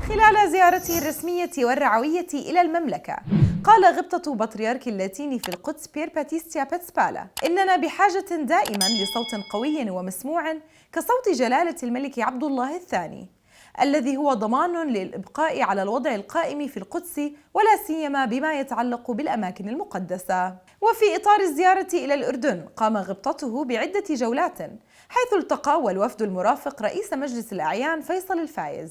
خلال زيارته الرسمية والرعوية إلى المملكة، قال غبطة بطريرك اللاتين في القدس بيرباتيستا بتسابالا: إننا بحاجة دائما لصوت قوي ومسموع كصوت جلالة الملك عبدالله الثاني، الذي هو ضمان للإبقاء على الوضع القائم في القدس، ولاسيما بما يتعلق بالأماكن المقدسة. وفي إطار الزيارة إلى الأردن، قام غبطته بعدة جولات، حيث التقى والوفد المرافق رئيس مجلس الأعيان فيصل الفايز،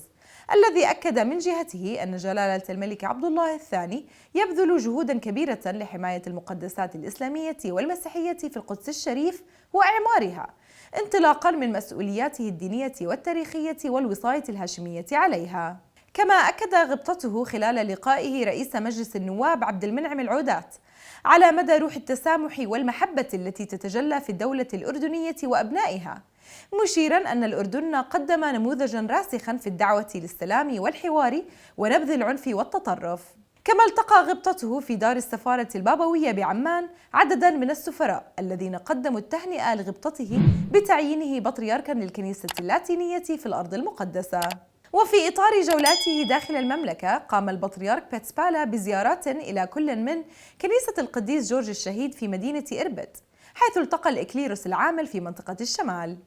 الذي أكد من جهته أن جلالة الملك عبدالله الثاني يبذل جهودا كبيرة لحماية المقدسات الإسلامية والمسيحية في القدس الشريف وإعمارها، انطلاقا من مسؤولياته الدينية والتاريخية والوصاية الهاشمية عليها. كما أكد غبطته خلال لقائه رئيس مجلس النواب عبدالمنعم العودات على مدى روح التسامح والمحبة التي تتجلى في الدولة الأردنية وأبنائها، مشيرا أن الأردن قدم نموذجا راسخا في الدعوة للسلام والحوار ونبذ العنف والتطرف. كما التقى غبطته في دار السفارة البابوية بعمان عددا من السفراء الذين قدموا التهنئة لغبطته بتعيينه بطريركا للكنيسة اللاتينية في الأرض المقدسة. وفي إطار جولاته داخل المملكة، قام البطريرك بتسابالا بزيارات إلى كل من كنيسة القديس جورج الشهيد في مدينة إربد، حيث التقى الإكليروس العامل في منطقة الشمال.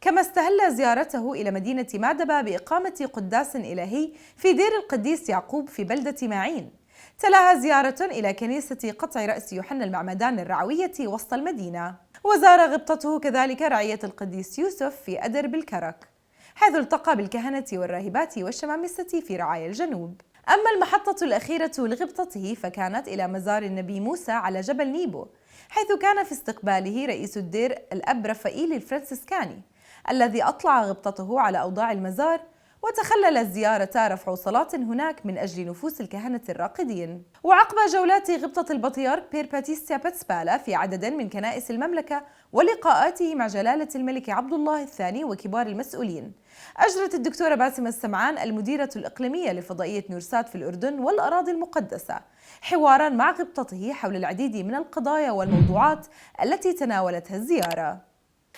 كما استهل زيارته إلى مدينة مادبة بإقامة قداس إلهي في دير القديس يعقوب في بلدة معين، تلاها زيارة إلى كنيسة قطع رأس يوحنا المعمدان الرعوية وسط المدينة. وزار غبطته كذلك رعية القديس يوسف في أدر بالكرك، حيث التقى بالكهنة والراهبات والشمامسة في رعايا الجنوب. أما المحطة الأخيرة لغبطته فكانت إلى مزار النبي موسى على جبل نيبو، حيث كان في استقباله رئيس الدير الأب رفائيل الفرنسيسكاني، الذي أطلع غبطته على أوضاع المزار، وتخلل الزيارة رفع صلاة هناك من أجل نفوس الكهنة الراقدين. وعقب جولات غبطة البطريرك بيرباتيستا بتسابالا في عدد من كنائس المملكة ولقاءاته مع جلالة الملك عبدالله الثاني وكبار المسؤولين، أجرت الدكتورة باسمة السمعان المديرة الإقليمية لفضائية نورسات في الأردن والأراضي المقدسة حوارا مع غبطته حول العديد من القضايا والموضوعات التي تناولتها الزيارة.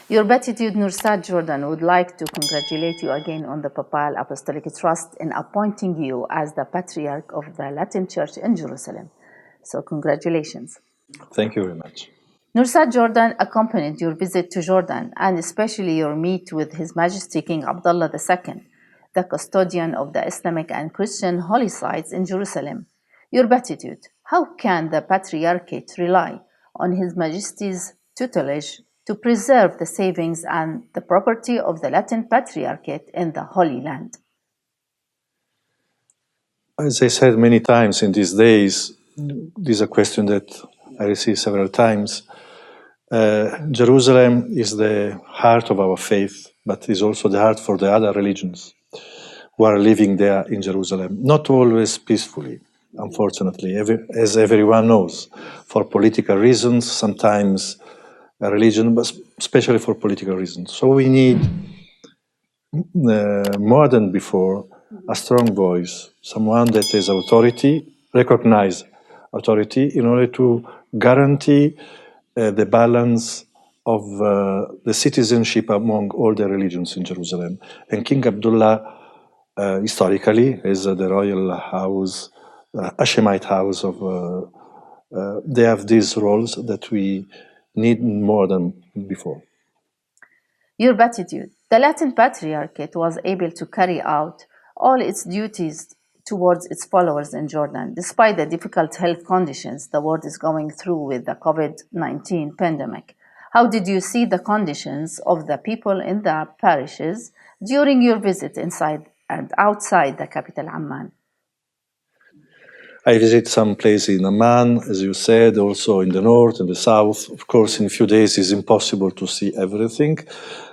Your Beatitude Nursa Jordan would like to congratulate you again on the Papal Apostolic Trust in appointing you as the Patriarch of the Latin Church in Jerusalem. So congratulations. Thank you very much. Nursa Jordan accompanied your visit to Jordan, and especially your meet with His Majesty King Abdullah II, the custodian of the Islamic and Christian holy sites in Jerusalem. Your Beatitude, how can the Patriarchate rely on His Majesty's tutelage to preserve the savings and the property of the Latin Patriarchate in the Holy Land? As I said many times in these days, this is a question that I received several times. Jerusalem is the heart of our faith, but is also the heart for the other religions who are living there in Jerusalem. Not always peacefully, unfortunately, as everyone knows, for political reasons, sometimes a religion, but especially for political reasons. So we need, more than before, a strong voice, someone that has authority, recognized authority, in order to guarantee the balance of the citizenship among all the religions in Jerusalem. And King Abdullah, historically, is the royal house, Hashemite house of. They have these roles that we need more than before. Your Beatitude, the Latin Patriarchate was able to carry out all its duties towards its followers in Jordan, despite the difficult health conditions the world is going through with the COVID-19 pandemic. How did you see the conditions of the people in the parishes during your visit inside and outside the capital, Amman? I visit some places in Amman, as you said, also in the north and the south. Of course, in a few days it's impossible to see everything,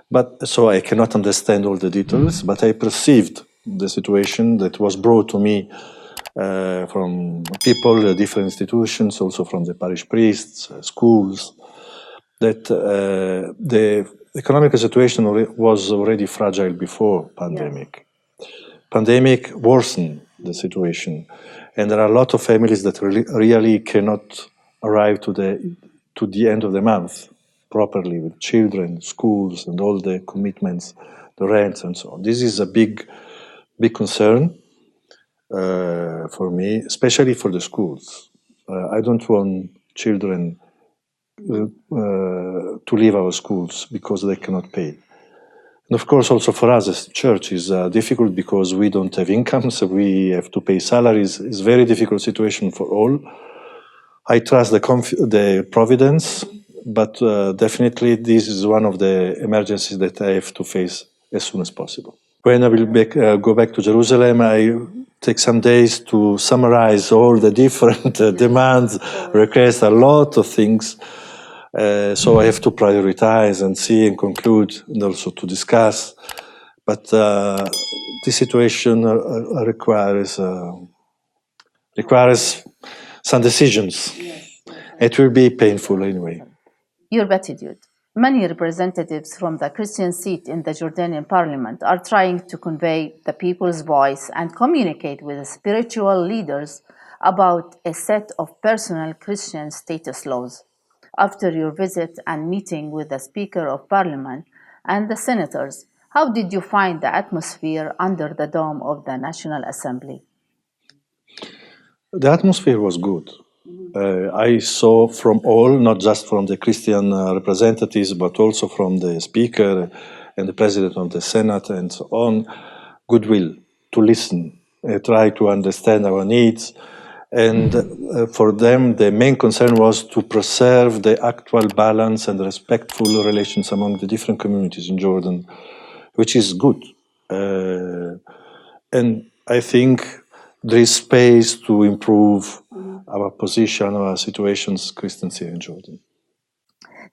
but so I cannot understand all the details, but I perceived the situation that was brought to me from people, different institutions, also from the parish priests, schools, that the economic situation was already fragile before pandemic. Yeah. Pandemic worsened the situation, and there are a lot of families that really cannot arrive to the end of the month properly with children, schools, and all the commitments, the rents, and so on. This is a big concern, for me, especially for the schools. I don't want children to leave our schools because they cannot pay. And of course, also for us as church is difficult because we don't have income, so we have to pay salaries. It's a very difficult situation for all. I trust the providence, but definitely this is one of the emergencies that I have to face as soon as possible. When I will go back to Jerusalem, I take some days to summarize all the different demands, requests, a lot of things. So I have to prioritize and see and conclude and also to discuss. But this situation requires some decisions. It will be painful anyway. Your Beatitude. Many representatives from the Christian seat in the Jordanian parliament are trying to convey the people's voice and communicate with the spiritual leaders about a set of personal Christian status laws. After your visit and meeting with the Speaker of Parliament and the senators, how did you find the atmosphere under the dome of the National Assembly? The atmosphere was good. I saw from all, not just from the Christian representatives, but also from the Speaker and the President of the Senate and so on, goodwill to listen, try to understand our needs. And for them, the main concern was to preserve the actual balance and respectful relations among the different communities in Jordan, which is good. And I think there is space to improve our position, our situations, Christians here in Jordan.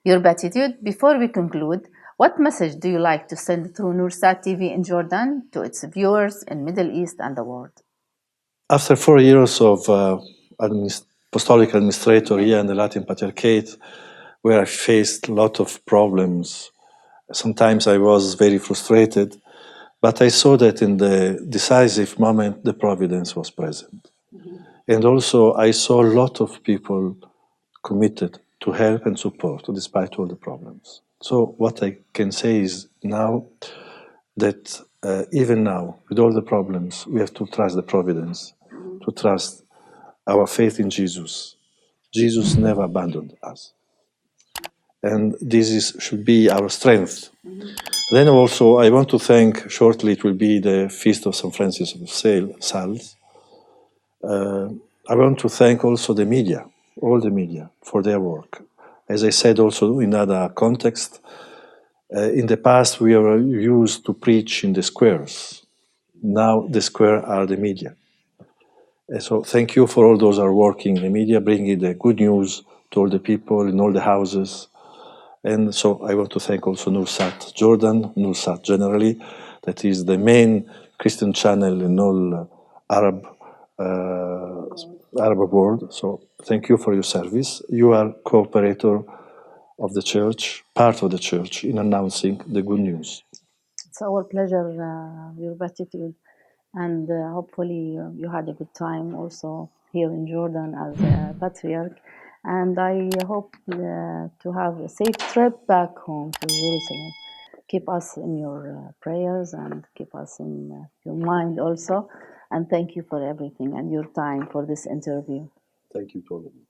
Your Beatitude, before we conclude, what message do you like to send through Nursa TV in Jordan to its viewers in Middle East and the world? After 4 years of apostolic administrator here in the Latin Patriarchate, where I faced a lot of problems, sometimes I was very frustrated, but I saw that in the decisive moment, the providence was present. And also I saw a lot of people committed to help and support despite all the problems. So what I can say is now that even now, with all the problems, we have to trust the providence, to trust our faith in Jesus. Jesus never abandoned us. And this should be our strength. Then also, I want to thank, shortly it will be the Feast of St. Francis of Sales. I want to thank also the media, all the media, for their work. As I said also in other context, in the past we were used to preach in the squares. Now the square are the media. So thank you for all those who are working in the media, bringing the good news to all the people in all the houses. And so I want to thank also Nursat Jordan, Nursat generally, that is the main Christian channel in all Arab world. So thank you for your service. You are cooperator of the church, part of the church, in announcing the good news. It's our pleasure, Your Beatitude, and hopefully you had a good time also here in Jordan as a patriarch. And I hope to have a safe trip back home to Jerusalem. Keep us in your prayers and keep us in your mind also. And thank you for everything and your time for this interview. Thank you to all of you.